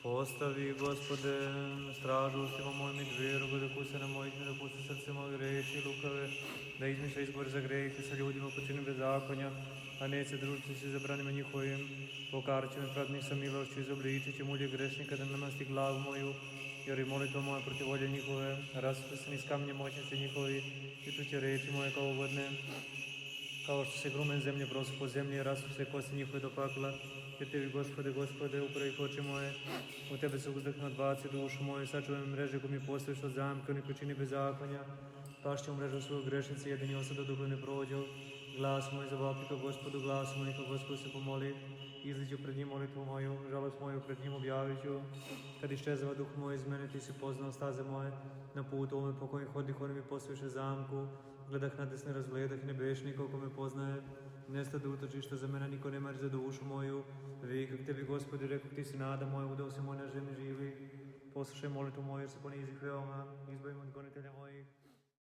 Postavi, Gospode, stražu ustima mojim i dveru, da kusa na mojih, ne dopusti srce moje reči lukave, da izmišlja izbor za grehe sa ljudima počinim bezakonja, a neće družiti se za branima njihovim. Pokarat će me pravdnih sa milošću, izobličit će mulje grešnika da namasti glavu moju, jer i molitva moja protiv volje njihove, rasupe se niz kamenje moćnice njihovi, i čuće reči moje kao ugodne. Kao što se grumen zemlje prosu po zemlji, rastu se kosti njihove do pakla, jer Tebi, Gospode, Gospode, upravi oči moje, u Tebe se uzdahnu odbaci dušu moju, sačuvaj me mreže koju mi postaviš od zamka, oni koji čini bezakonja, pašće u mrežu svoju grešnici, jedini osada dok ne prođu. Glas moj zavapi kao Gospodu, glas moj kao Gospodu se pomoli, izliđu pred njim molitvu moju, žalost moju pred njim objavit ću. Kad iščezava duh moj iz mene, Ti si poznao staze moje, na putu ovome po kojem hodih, oni mi postaviše zamku, gledah na desne, razgledah nebešnika, ko me poznaje, nestade utočišta za mene, niko ne mari za dušu moju. Vikak Tebi, Gospodi, rekao Ti si nada moja, udao se moj na ženi živi. Poslušaj molitvu moju, jer se ponizih veoma,